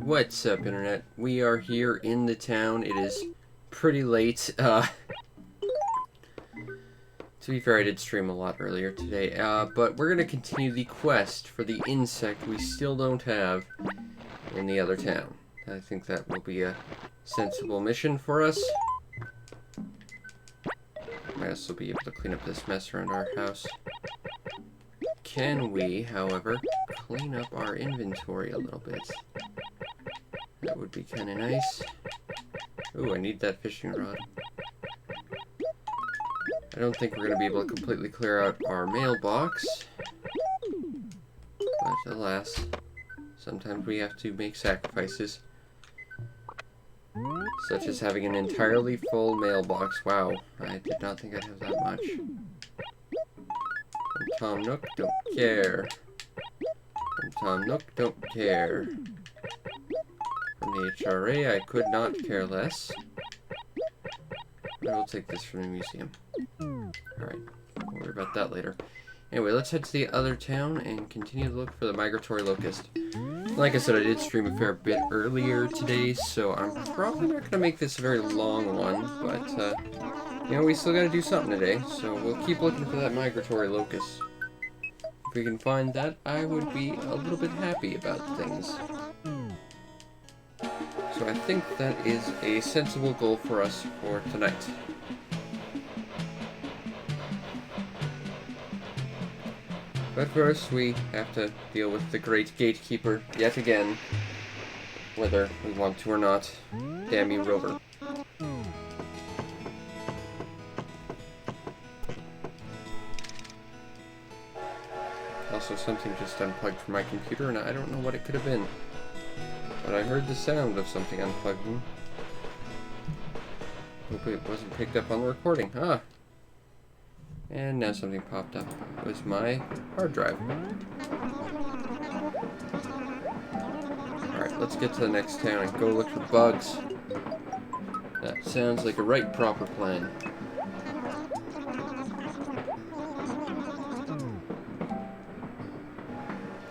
What's up, Internet? We are here in the town. It is pretty late. To be fair, I did stream a lot earlier today, but we're going to continue the quest for the insect we still don't have in the other town. I think that will be a sensible mission for us. Might also be able to clean up this mess around our house. Can we, however, clean up our inventory a little bit? That would be kind of nice. Ooh, I need that fishing rod. I don't think we're going to be able to completely clear out our mailbox. But alas, sometimes we have to make sacrifices. Such as having an entirely full mailbox. Wow, I did not think I'd have that much. From Tom Nook, don't care. From Tom Nook, don't care. From the HRA, I could not care less. I will take this from the museum. Alright, we'll worry about that later. Anyway, let's head to the other town and continue to look for the migratory locust. Like I said, I did stream a fair bit earlier today, so I'm probably not going to make this a very long one, but, you know, we still got to do something today, so we'll keep looking for that migratory locust. If we can find that, I would be a little bit happy about things. So I think that is a sensible goal for us for tonight. But first, we have to deal with the great gatekeeper yet again, whether we want to or not. Damn you, Rover. Also, something just unplugged from my computer, and I don't know what it could have been. But I heard the sound of something unplugging. Hopefully it wasn't picked up on the recording. Ah! And now something popped up. It was my hard drive. Alright, let's get to the next town and go look for bugs. That sounds like a right proper plan.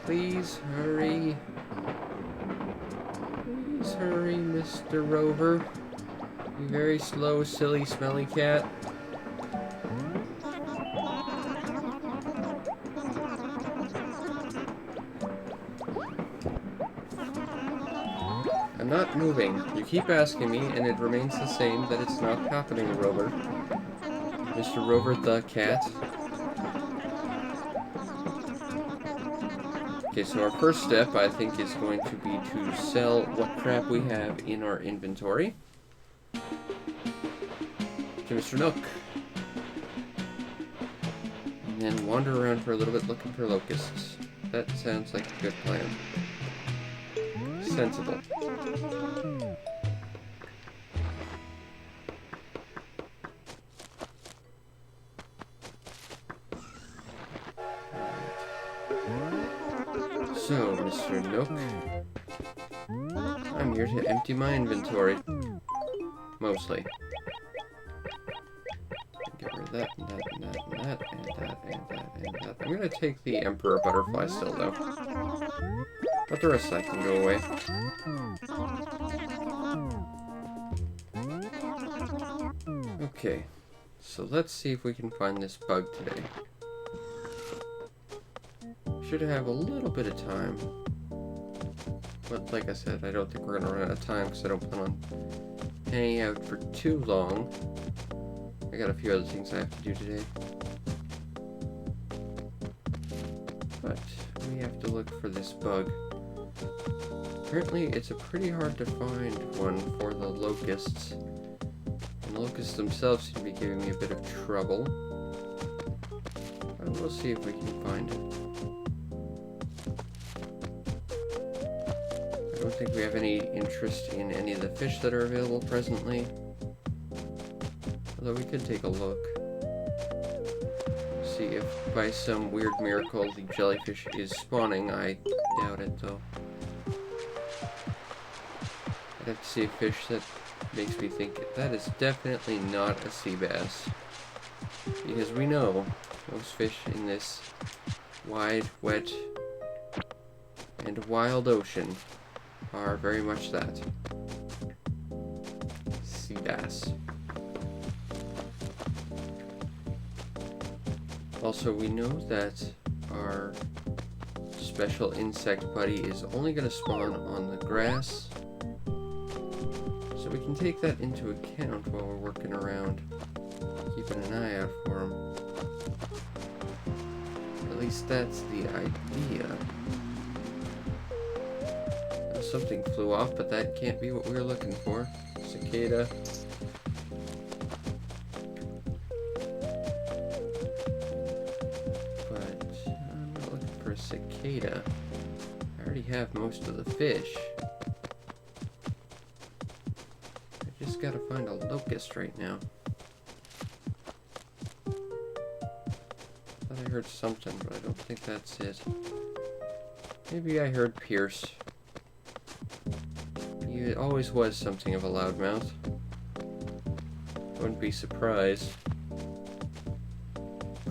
Please hurry. Please hurry, Mr. Rover. You very slow, silly, smelly cat. I'm not moving. You keep asking me, and it remains the same that it's not happening, Rover. Mr. Rover the cat. Okay, so our first step, I think, is going to be to sell what crap we have in our inventory to Mr. Nook. And then wander around for a little bit looking for locusts. That sounds like a good plan. Sensible. So, Mr. Nook, I'm here to empty my inventory. Mostly. Get rid of that, and that, and that, and that, and that, and that, and that. I'm gonna take the Emperor Butterfly still, though. But the rest I can go away. Okay, so let's see if we can find this bug today. Should have a little bit of time. But like I said, I don't think we're going to run out of time because I don't plan on hanging out for too long. I got a few other things I have to do today. But we have to look for this bug. Apparently it's a pretty hard to find one for the locusts. And the locusts themselves seem to be giving me a bit of trouble. But we'll see if we can find it. I don't think we have any interest in any of the fish that are available presently. Although we could take a look. See if by some weird miracle the jellyfish is spawning. I doubt it though. I'd have to see a fish that makes me think that is definitely not a sea bass. Because we know most fish in this wide, wet, and wild ocean are very much that. Sea bass. Also, we know that our special insect buddy is only going to spawn on the grass. So we can take that into account while we're working around, keeping an eye out for him. At least that's the idea. Something flew off, but that can't be what we were looking for. Cicada. But I'm not looking for a cicada. I already have most of the fish. I just gotta find a locust right now. Thought I heard something, but I don't think that's it. Maybe I heard Pierce. He always was something of a loudmouth. Wouldn't be surprised.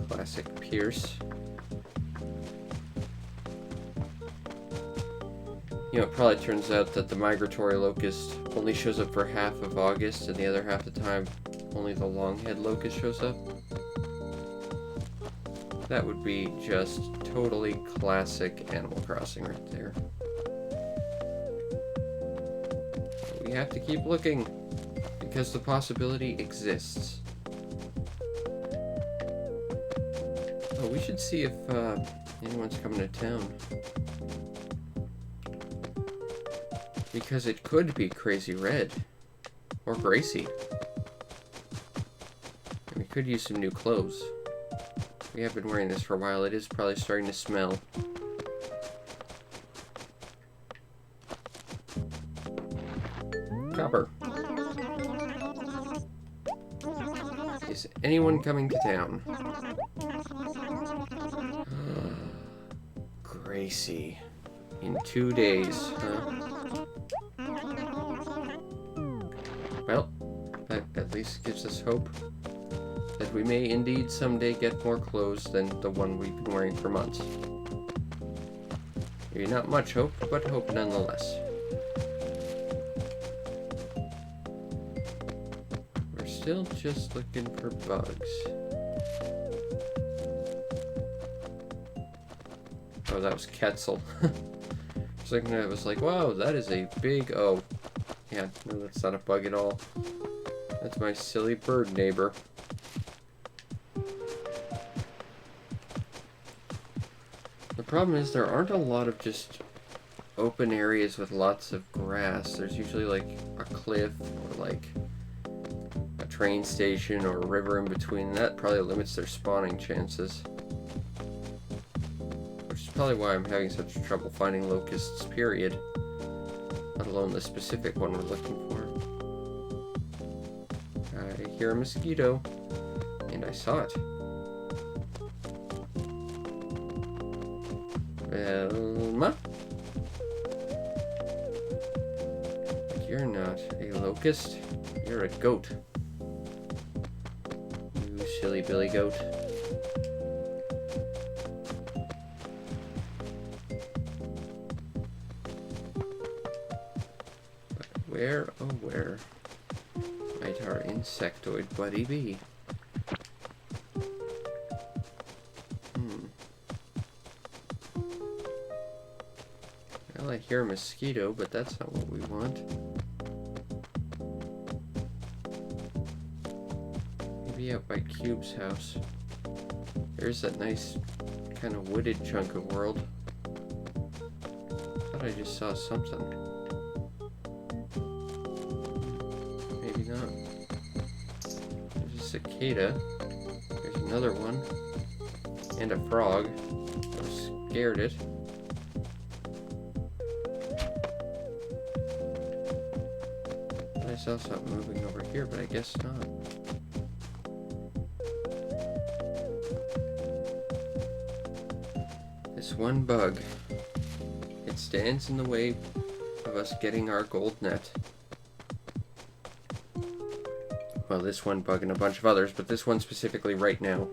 Classic Pierce. You know, it probably turns out that the migratory locust only shows up for half of August, and the other half of the time, only the longhead locust shows up. That would be just totally classic Animal Crossing right there. We have to keep looking, because the possibility exists. Oh, we should see if anyone's coming to town. Because it could be Crazy Red. Or Gracie. And we could use some new clothes. We have been wearing this for a while. It is probably starting to smell. Copper. Is anyone coming to town? Gracie. In 2 days, huh? Well, that at least gives us hope that we may indeed someday get more clothes than the one we've been wearing for months. Maybe not much hope, but hope nonetheless. Still just looking for bugs. Oh, that was Quetzal. For a second I was like, wow, that is a big... Oh, yeah, no, that's not a bug at all. That's my silly bird neighbor. The problem is there aren't a lot of just open areas with lots of grass. There's usually like a cliff or like train station or a river in between. That probably limits their spawning chances. Which is probably why I'm having such trouble finding locusts, period. Let alone the specific one we're looking for. I hear a mosquito. And I saw it. Velma? But you're not a locust. You're a goat. Silly billy goat. But where, oh where, might our insectoid buddy be? Well, I hear a mosquito, but that's not what we want. Out by Cube's house. There's that nice kind of wooded chunk of world. Thought I just saw something. Maybe not. There's a cicada. There's another one. And a frog. I scared it. I saw something moving over here, but I guess not. One bug. It stands in the way of us getting our gold net. Well, this one bug and a bunch of others, but this one specifically right now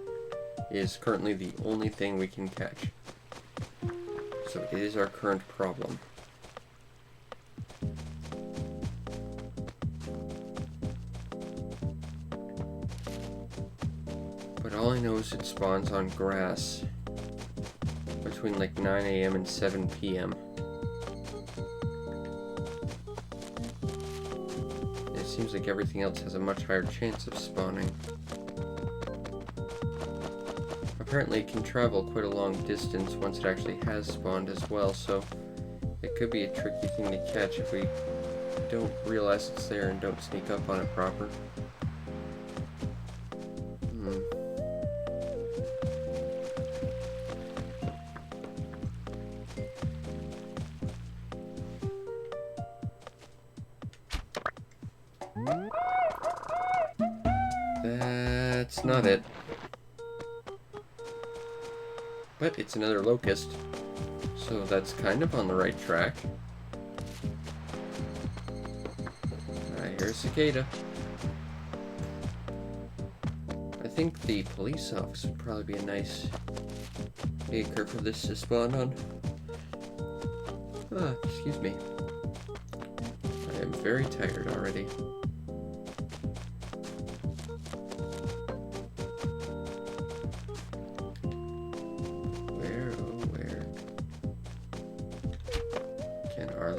is currently the only thing we can catch. So it is our current problem. know is it spawns on grass between like 9 a.m. and 7 p.m. It seems like everything else has a much higher chance of spawning. Apparently it can travel quite a long distance once it actually has spawned as well, so it could be a tricky thing to catch if we don't realize it's there and don't sneak up on it proper. That's not it. But it's another locust, so that's kind of on the right track. I hear a cicada. I think the police office would probably be a nice acre for this to spawn on. Ah, excuse me. I am very tired already.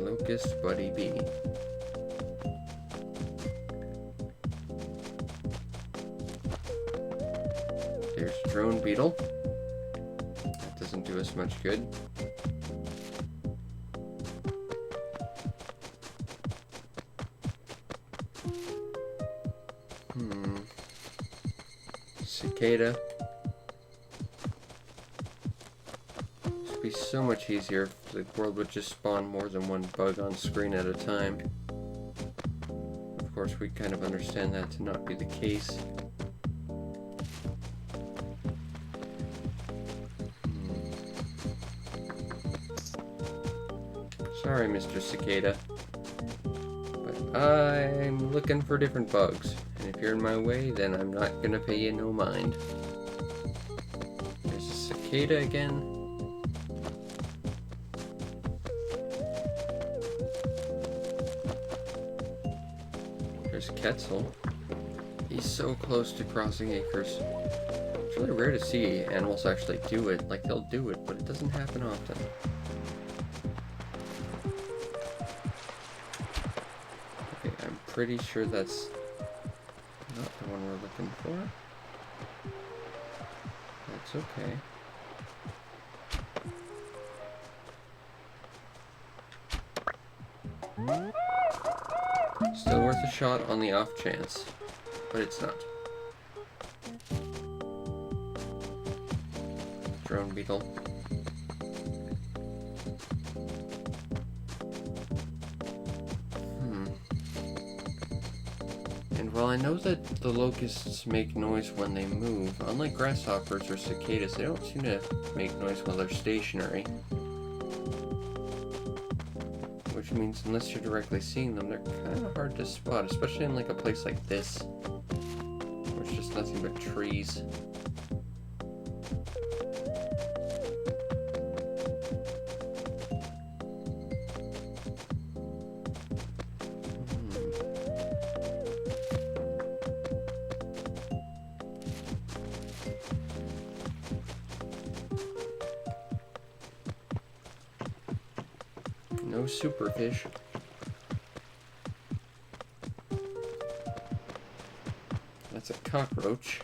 Locust buddy be? There's drone beetle. That doesn't do us much good. Cicada. Be so much easier if the world would just spawn more than one bug on screen at a time. Of course, we kind of understand that to not be the case. Sorry, Mr. Cicada, but I'm looking for different bugs, and if you're in my way, then I'm not gonna pay you no mind. There's a cicada again. There's Quetzal. He's so close to crossing acres. It's really rare to see animals actually do it. Like, they'll do it, but it doesn't happen often. Okay, I'm pretty sure that's not the one we're looking for. That's okay. Still worth a shot on the off chance, but it's not. Drone beetle. And while I know that the locusts make noise when they move, unlike grasshoppers or cicadas, they don't seem to make noise while they're stationary. Which means unless you're directly seeing them, they're kind of hard to spot, especially in like a place like this, where it's just nothing but trees. No superfish. That's a cockroach.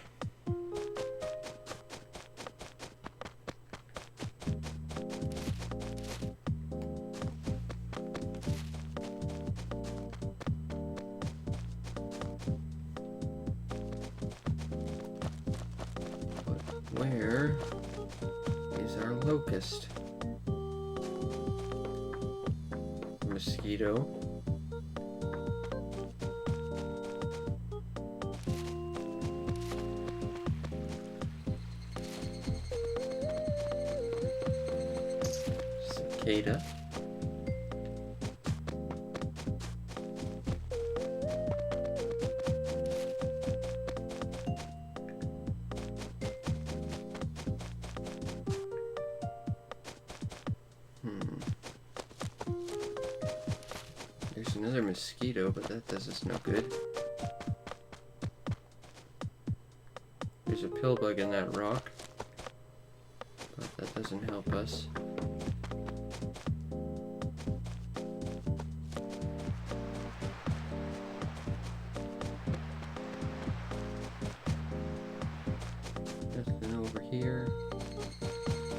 But where is our locust? Mosquito. Cicada. There's another mosquito, but that does us no good. There's a pillbug in that rock, but that doesn't help us. Nothing over here.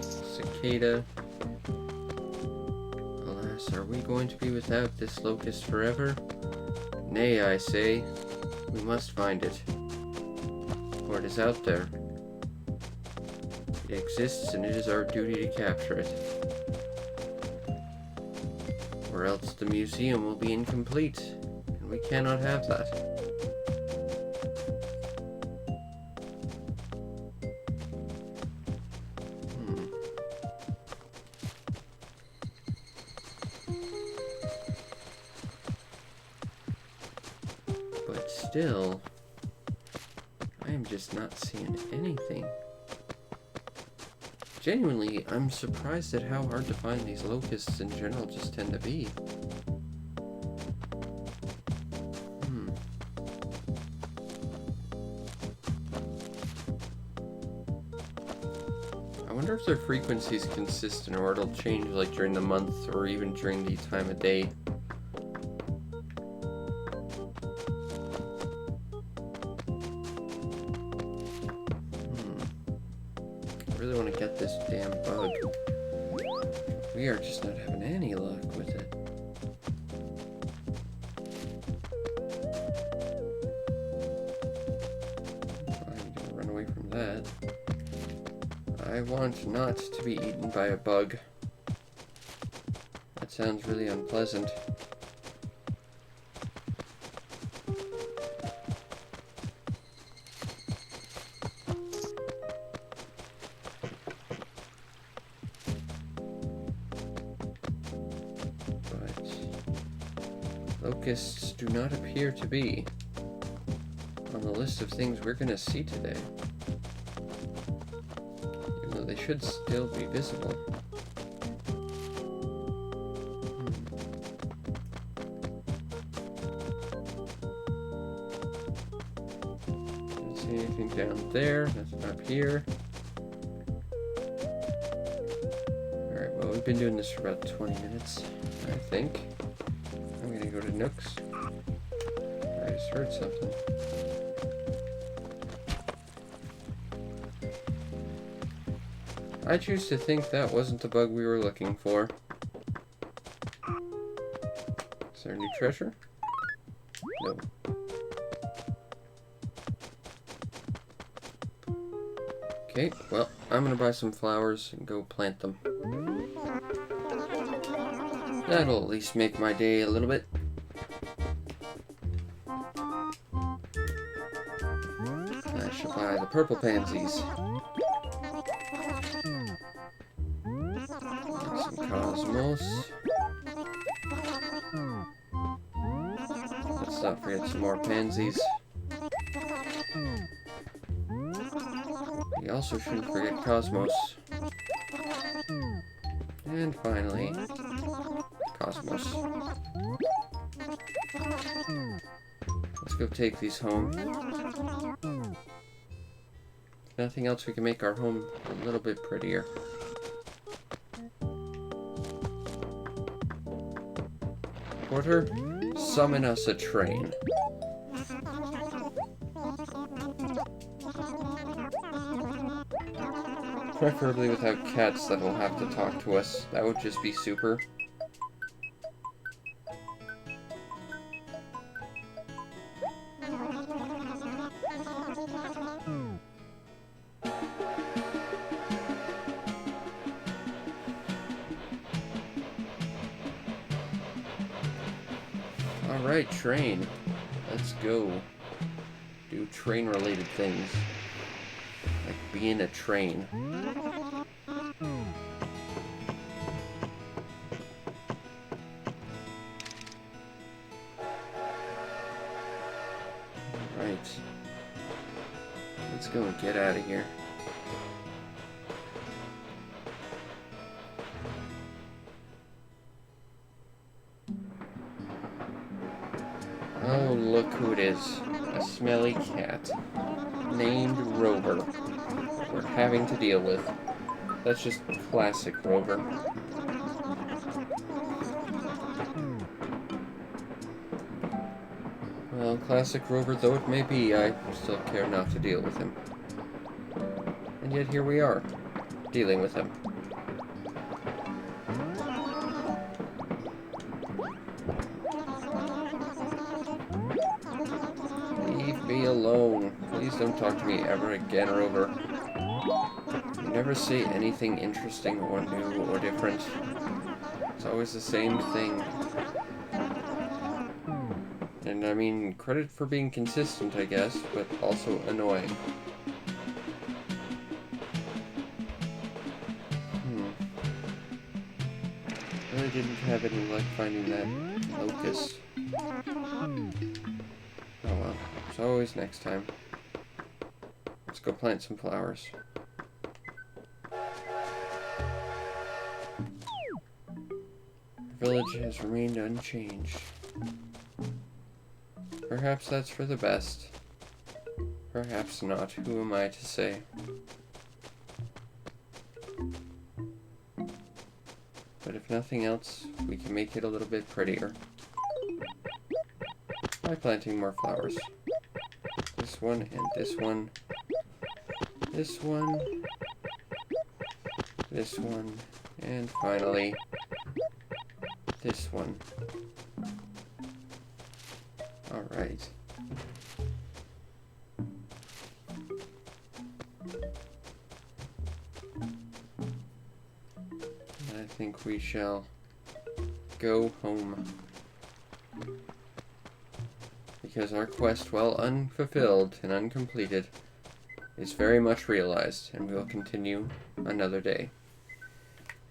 Cicada. Alas, are we going to be without this locust forever? Nay, I say, we must find it. For it is out there. It exists, and it is our duty to capture it. Or else the museum will be incomplete, and we cannot have that. But still, I am just not seeing anything. Genuinely, I'm surprised at how hard to find these locusts in general just tend to be. I wonder if their frequency is consistent or it'll change like during the month or even during the time of day. I really want to get this damn bug. We are just not having any luck with it. I'm gonna run away from that. I want not to be eaten by a bug. That sounds really unpleasant. Locusts do not appear to be on the list of things we're going to see today. Even though they should still be visible. Don't see anything down there. Nothing up here. Alright, well, we've been doing this for about 20 minutes, I think. I'm gonna go to Nooks. I just heard something. I choose to think that wasn't the bug we were looking for. Is there any treasure? No. Okay, well, I'm gonna buy some flowers and go plant them. That'll at least make my day a little bit. I shall buy the purple pansies. Some cosmos. Let's not forget some more pansies. We also shouldn't forget cosmos. And finally, cosmos. Let's go take these home. If nothing else, we can make our home a little bit prettier. Porter, summon us a train. Preferably without cats that will have to talk to us. That would just be super. Alright, train. Let's go. Do train-related things. Like being a train. Alright. Let's go and get out of here. Oh, look who it is. A smelly cat. Named Rover. we're having to deal with. That's just classic Rover. Well, classic Rover though it may be, I still care not to deal with him. And yet here we are, dealing with him. Leave me alone. Please don't talk to me ever again, Rover. You never say anything interesting or new or different. It's always the same thing. And I mean, credit for being consistent, I guess, but also annoying. Really didn't have any luck finding that locust. Oh well, as always, next time. Let's go plant some flowers. The village has remained unchanged. Perhaps that's for the best. Perhaps not. Who am I to say? But if nothing else, we can make it a little bit prettier by planting more flowers. This one and this one. This one. This one. And finally, this one. Alright. I think we shall go home. Because our quest, while unfulfilled and uncompleted, is very much realized, and we will continue another day.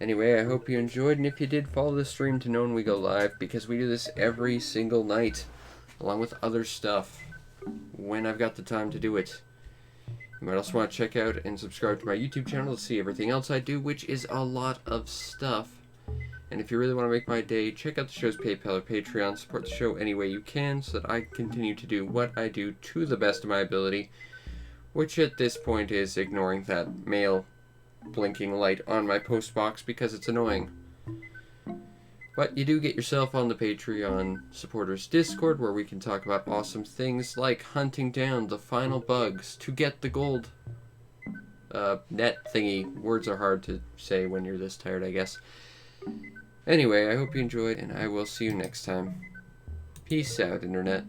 Anyway, I hope you enjoyed, and if you did, follow the stream to know when we go live, because we do this every single night, along with other stuff, when I've got the time to do it. You might also want to check out and subscribe to my YouTube channel to see everything else I do, which is a lot of stuff. And if you really want to make my day, check out the show's PayPal or Patreon. Support the show any way you can so that I continue to do what I do to the best of my ability, which at this point is ignoring that mail blinking light on my post box because it's annoying. But you do get yourself on the Patreon supporters Discord, where we can talk about awesome things like hunting down the final bugs to get the gold net thingy. Words are hard to say when you're this tired, I guess. Anyway, I hope you enjoyed, and I will see you next time. Peace out, Internet.